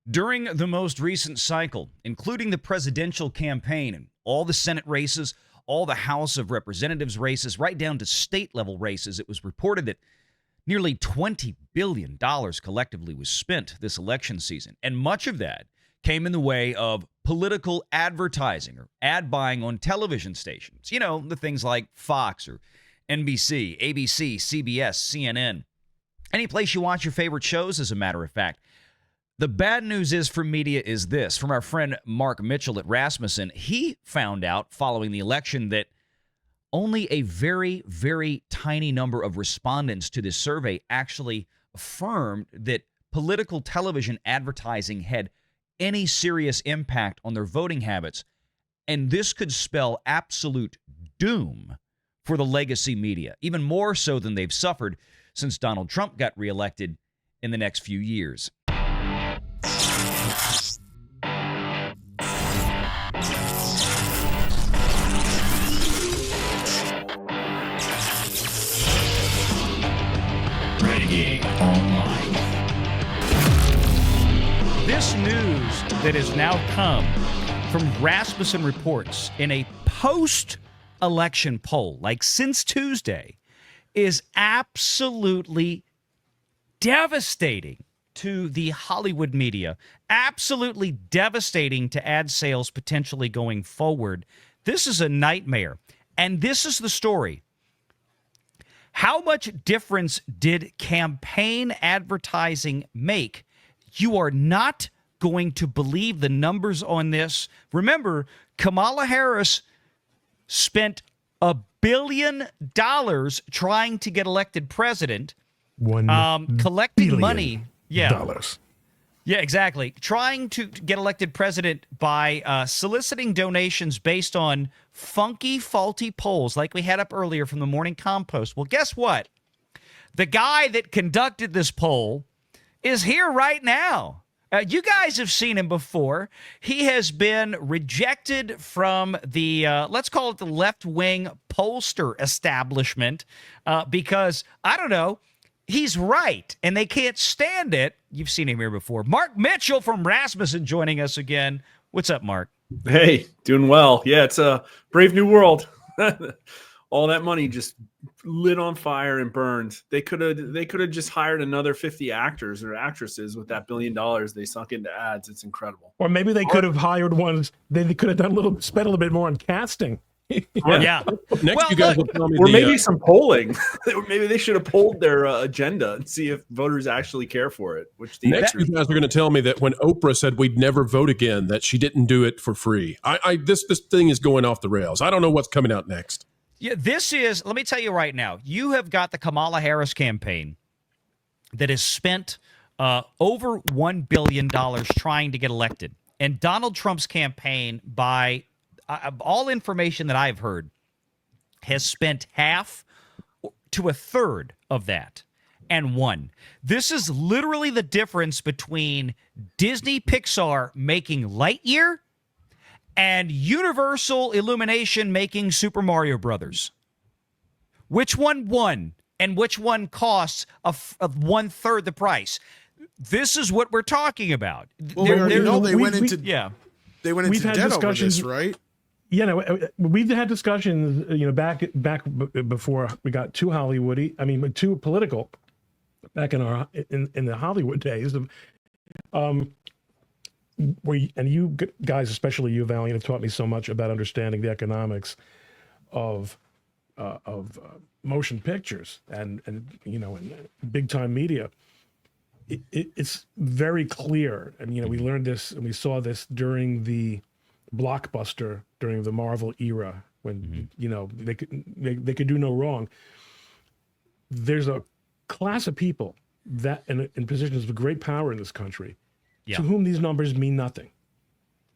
During the most recent cycle, including the presidential campaign and all the Senate races, all the House of Representatives races, right down to state-level races, it was reported that nearly $20 billion collectively was spent this election season. And much of that came in the way of political advertising or ad buying on television stations. You know, the things like Fox or NBC, ABC, CBS, CNN. Any place you watch your favorite shows, as a matter of fact. The bad news is for media is this. From our friend Mark Mitchell at Rasmussen, he found out following the election that only a very, very tiny number of respondents to this survey actually affirmed that political television advertising had any serious impact on their voting habits. And this could spell absolute doom for the legacy media, even more so than they've suffered since Donald Trump got reelected in the next few years. Renegade Online. This news that has now come from Rasmussen reports in a post-election poll, like since Tuesday, is absolutely devastating to the Hollywood media, absolutely devastating to ad sales potentially going forward. This is a nightmare. And this is the story. How much difference did campaign advertising make? You are not going to believe the numbers on this. Remember, Kamala Harris spent $1 billion trying to get elected president, collecting money. Dollars. Yeah, exactly. Trying to get elected president by soliciting donations based on funky, faulty polls like we had up earlier from the Morning Compost. Well, guess what? The guy that conducted this poll is here right now. You guys have seen him before. He has been rejected from the, let's call it the left-wing pollster establishment because, I don't know, he's right, and they can't stand it. You've seen him here before. Mark Mitchell from Rasmussen joining us again. What's up, Mark? Hey, doing well. Yeah, it's a brave new world. All that money just lit on fire and burned. They could have just hired another 50 actors or actresses with that $1 billion they sunk into ads. It's incredible. Or maybe they could have hired ones. They could have spent a little bit more on casting. Yeah. Next, you guys will tell me. Or maybe some polling. Maybe they should have polled their agenda and see if voters actually care for it. Next, you guys are going to tell me that when Oprah said we'd never vote again, that she didn't do it for free. This thing is going off the rails. I don't know what's coming out next. Yeah, this is, let me tell you right now, you have got the Kamala Harris campaign that has spent over $1 billion trying to get elected. And Donald Trump's campaign, by all information that I've heard, has spent half to a third of that and won. This is literally the difference between Disney Pixar making Lightyear and Universal Illumination making Super Mario Brothers. Which one won and which one costs of 1/3 the price? This is what we're talking about. Well, they went into debt over this, right? Yeah, no, we've had discussions, back before we got too Hollywoody. I mean, too political. Back in the Hollywood days, and you guys, especially you, Valiant, have taught me so much about understanding the economics of motion pictures and big time media. It's very clear, and we learned this and we saw this during the blockbuster, during the Marvel era, when they could do no wrong. There's a class of people that in positions of great power in this country, to whom these numbers mean nothing.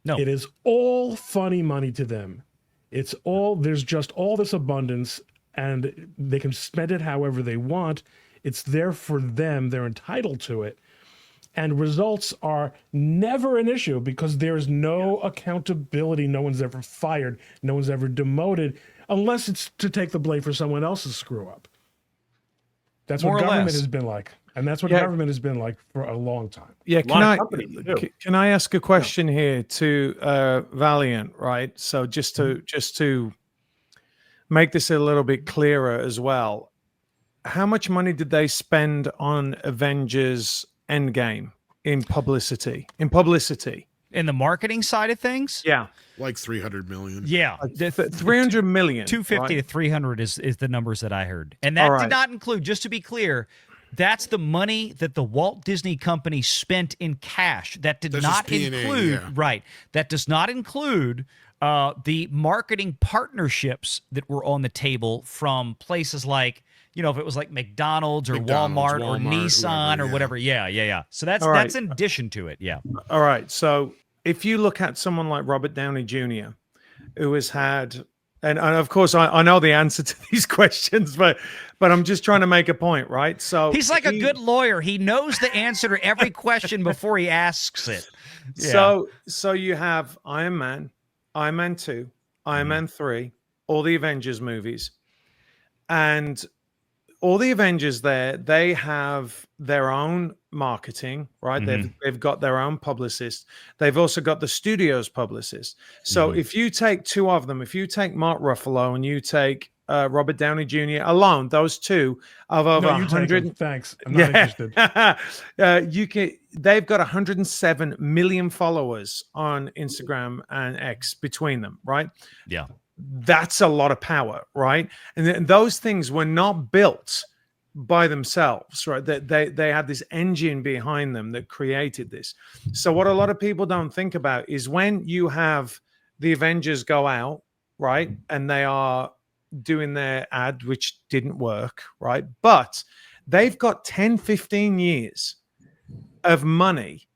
No, it is all funny money to them. There's just all this abundance, and they can spend it however they want. It's there for them. They're entitled to it. And results are never an issue because there's no accountability. No one's ever fired. No one's ever demoted, unless it's to take the blame for someone else's screw up. That's what government has been like. And that's what government has been like for a long time. Yeah, Can can I ask a question here to Valiant, right? So just to make this a little bit clearer as well, how much money did they spend on Avengers Endgame in publicity? In the marketing side of things? Yeah. Like 300 million. Yeah. 300 million. 250 to 300 is the numbers that I heard. And that did not include, just to be clear, that's the money that the Walt Disney Company spent in cash. That did not include, that does not include the marketing partnerships that were on the table from places like, if it was like McDonald's or Walmart or Nissan or whatever. Yeah. So that's in addition to it. Yeah. All right. So if you look at someone like Robert Downey Jr., who has had, and of course I know the answer to these questions, but I'm just trying to make a point, right? So he's like a good lawyer. He knows the answer to every question before he asks it. Yeah. So you have Iron Man, Iron Man 2, Iron Man 3, all the Avengers movies, and all the Avengers there, they have their own marketing, right? They've got their own publicist. They've also got the studio's publicist. So if you take two of them, if you take Mark Ruffalo and you take Robert Downey Jr. alone, those two of over 100. Thanks. I'm not interested. They've got 107 million followers on Instagram and X between them, right? Yeah. That's a lot of power, right? And those things were not built by themselves, right? They had this engine behind them that created this. So what a lot of people don't think about is when you have the Avengers go out, right? And they are doing their ad, which didn't work, right? But they've got 10, 15 years of money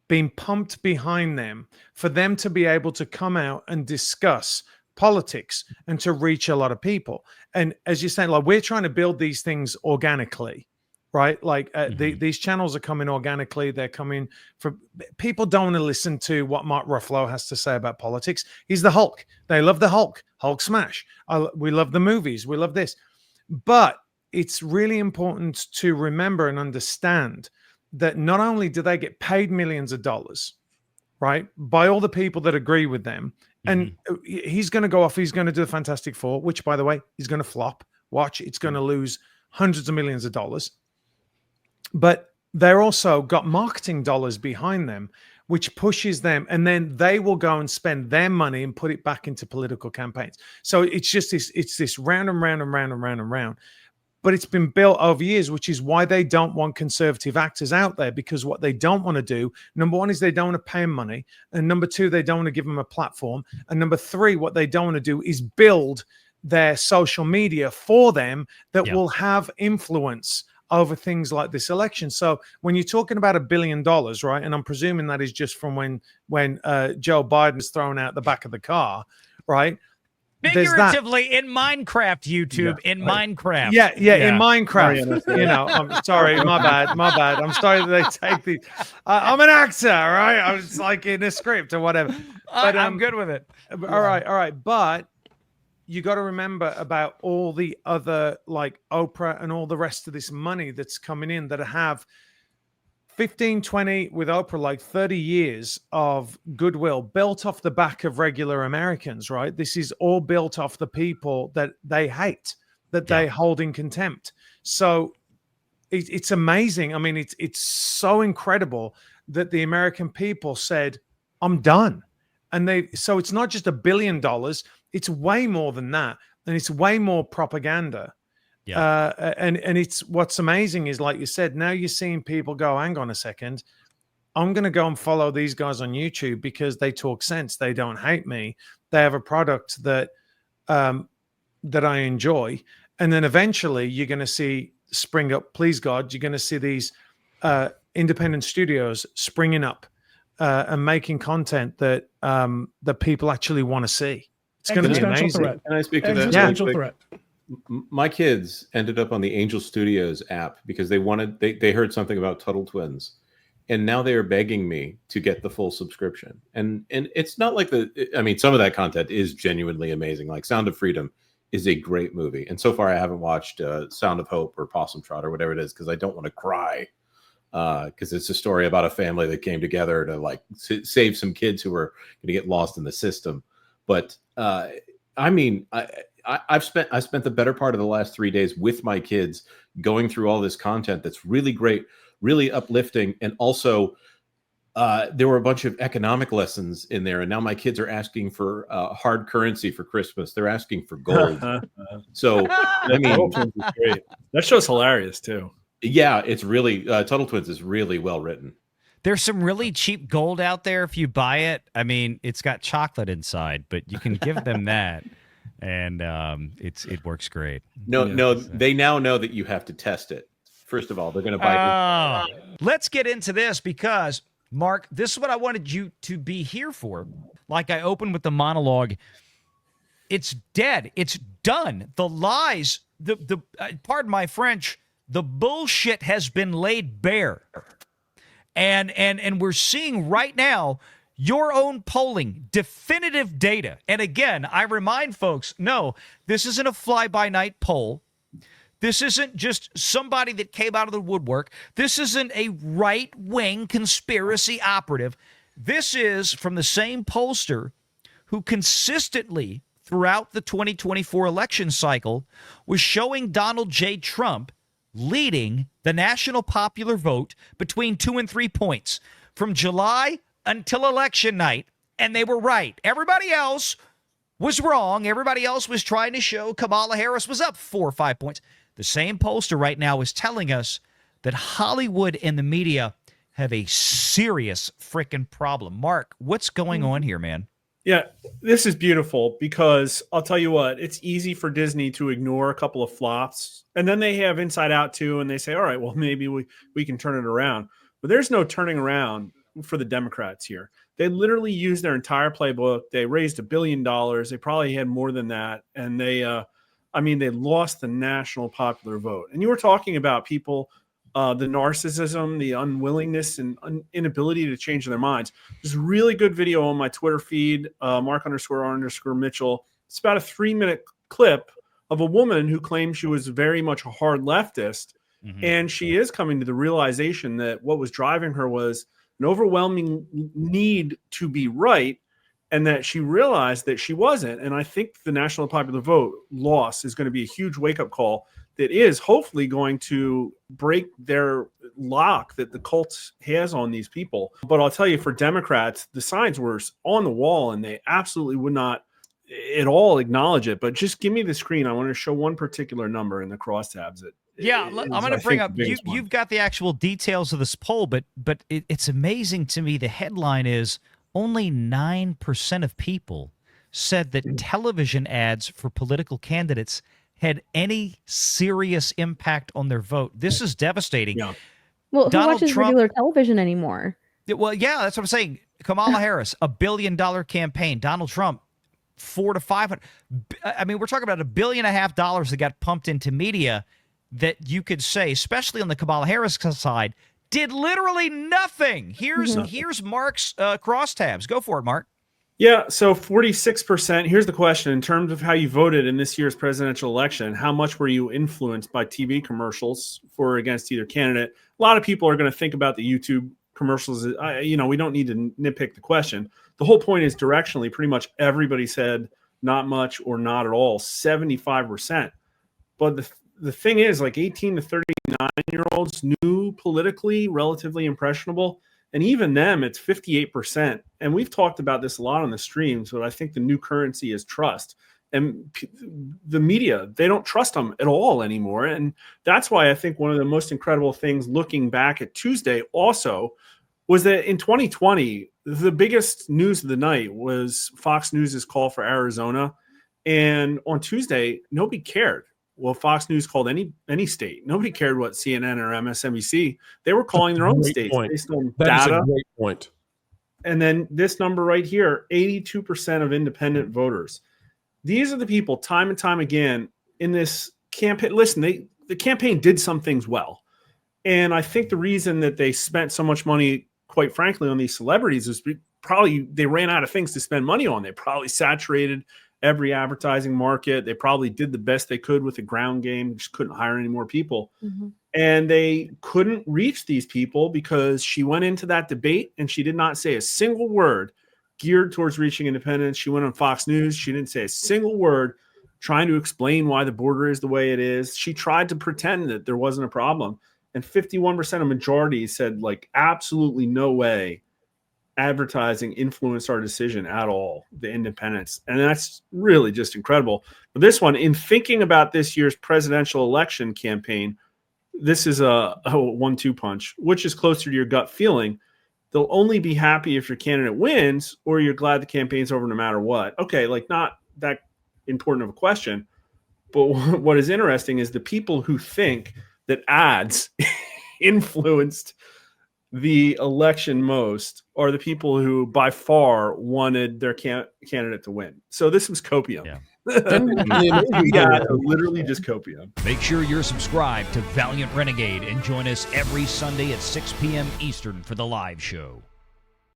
being pumped behind them for them to be able to come out and discuss politics and to reach a lot of people. And as you're saying, like, we're trying to build these things organically, right? Like these channels are coming organically. They're coming from people don't want to listen to what Mark Ruffalo has to say about politics. He's the Hulk. They love the Hulk smash. We love the movies. We love this. But it's really important to remember and understand that not only do they get paid millions of dollars, right, by all the people that agree with them, and he's going to go off, he's going to do the Fantastic Four, which, by the way, is going to flop. Watch, it's going to lose hundreds of millions of dollars. But they're also got marketing dollars behind them, which pushes them, and then they will go and spend their money and put it back into political campaigns. So it's just this round and round and round and round and round. But it's been built over years, which is why they don't want conservative actors out there, because what they don't want to do, number one, is they don't want to pay them money. And number two, they don't want to give them a platform. And number three, what they don't want to do is build their social media for them that will have influence over things like this election. So when you're talking about $1 billion, right, and I'm presuming that is just from when Joe Biden's thrown out the back of the car, right? Figuratively in Minecraft, YouTube, in Minecraft. Yeah, in Minecraft. I'm sorry, my bad. I'm sorry that they take the. I'm an actor, right? I was like in a script or whatever. But I'm good with it. All right. But you got to remember about all the other, like Oprah and all the rest of this money that's coming in that have 15, 20 with Oprah, like 30 years of goodwill built off the back of regular Americans, right? This is all built off the people that they hate, that they hold in contempt. So it's amazing. I mean, it's so incredible that the American people said, I'm done. And so it's not just $1 billion, it's way more than that. And it's way more propaganda. Yeah. And it's what's amazing is, like you said, now you're seeing people go, hang on a second, I'm going to go and follow these guys on YouTube because they talk sense. They don't hate me. They have a product that that I enjoy. And then eventually you're going to see spring up, please God, you're going to see these independent studios springing up and making content that that people actually want to see. It's going to be amazing. Can I speak to that? Existential threat. My kids ended up on the Angel Studios app because they heard something about Tuttle Twins, and now they are begging me to get the full subscription. And it's not like some of that content is genuinely amazing. Like Sound of Freedom is a great movie. And so far, I haven't watched Sound of Hope or Possum Trot or whatever it is because I don't want to cry. Because it's a story about a family that came together to like save some kids who were going to get lost in the system. But I mean, I've spent the better part of the last 3 days with my kids going through all this content that's really great, really uplifting, and also there were a bunch of economic lessons in there. And now my kids are asking for hard currency for Christmas. They're asking for gold. So I mean, great. That show's hilarious too. Yeah, it's really Tuttle Twins is really well written. There's some really cheap gold out there if you buy it. I mean, it's got chocolate inside, but you can give them that, and it works great. No, they now know that you have to test it. First of all, they're going to buy it. Let's get into this because, Mark, this is what I wanted you to be here for. Like I opened with the monologue, it's dead. It's done. The lies, the pardon my French, the bullshit has been laid bare. And we're seeing right now your own polling, definitive data. And again, I remind folks, no, this isn't a fly-by-night poll. This isn't just somebody that came out of the woodwork. This isn't a right-wing conspiracy operative. This is from the same pollster who consistently throughout the 2024 election cycle was showing Donald J. Trump leading the national popular vote between 2 and 3 points from July until election night, and they were right. Everybody else was wrong. Everybody else was trying to show Kamala Harris was up 4 or 5 points. The same pollster right now is telling us that Hollywood and the media have a serious freaking problem. Mark, what's going on here, man? Yeah, this is beautiful because I'll tell you what, it's easy for Disney to ignore a couple of flops. And then they have Inside Out too, and they say, all right, well, maybe we can turn it around. But there's no turning around for the Democrats here. They literally used their entire playbook. They raised $1 billion. They probably had more than that. And they lost the national popular vote. And you were talking about people, the narcissism, the unwillingness and inability to change their minds. There's a really good video on my Twitter feed, Mark_R_Mitchell. It's about a 3-minute clip of a woman who claims she was very much a hard leftist. Mm-hmm. And she is coming to the realization that what was driving her was an overwhelming need to be right, and that she realized that she wasn't. And I think the national popular vote loss is going to be a huge wake-up call that is hopefully going to break their lock that the cult has on these people. But I'll tell you, for Democrats, the signs were on the wall, and they absolutely would not at all acknowledge it. But just give me the screen. I want to show one particular number in the crosstabs. I'm going to bring up, you've got the actual details of this poll, but it's amazing to me. The headline is only 9% of people said that television ads for political candidates had any serious impact on their vote. This is devastating. Yeah. Well, who watches regular television anymore? Well, yeah, that's what I'm saying. Kamala Harris, $1 billion campaign. Donald Trump, 400 to 500. I mean, we're talking about $1.5 billion that got pumped into media that you could say, especially on the Kamala Harris side, did literally nothing. Here's Mark's crosstabs. Go for it, Mark. Yeah, so 46%. Here's the question. In terms of how you voted in this year's presidential election, how much were you influenced by TV commercials for or against either candidate? A lot of people are going to think about the YouTube commercials. We don't need to nitpick the question. The whole point is directionally, pretty much everybody said not much or not at all, 75%. But the thing is, like 18 to 39-year-olds, new, politically, relatively impressionable. And even them, it's 58%. And we've talked about this a lot on the streams, but I think the new currency is trust. And the media, they don't trust them at all anymore. And that's why I think one of the most incredible things looking back at Tuesday also was that in 2020, the biggest news of the night was Fox News' call for Arizona. And on Tuesday, nobody cared. Well, Fox News called any state. Nobody cared what CNN or MSNBC. They were calling their own states based on data. That is a great point. And then this number right here, 82% of independent voters. These are the people time and time again in this campaign. Listen, the campaign did some things well. And I think the reason that they spent so much money, quite frankly, on these celebrities is probably they ran out of things to spend money on. They probably saturated every advertising market. They probably did the best they could with the ground game, just couldn't hire any more people. Mm-hmm. And they couldn't reach these people because she went into that debate and she did not say a single word geared towards reaching independence. She went on Fox News. She didn't say a single word trying to explain why the border is the way it is. She tried to pretend that there wasn't a problem. And 51% of majorities said, like, absolutely no way advertising influenced our decision at all, the independents. And that's really just incredible. But this one, in thinking about this year's presidential election campaign, this is a 1-2 punch. Which is closer to your gut feeling? They'll only be happy if your candidate wins, or you're glad the campaign's over no matter what. Okay, like, not that important of a question. But what is interesting is the people who think that ads influenced the election most are the people who by far wanted their candidate to win. So this was copium. Yeah. Literally just copium. Make sure you're subscribed to Valiant Renegade and join us every Sunday at 6 p.m. Eastern for the live show.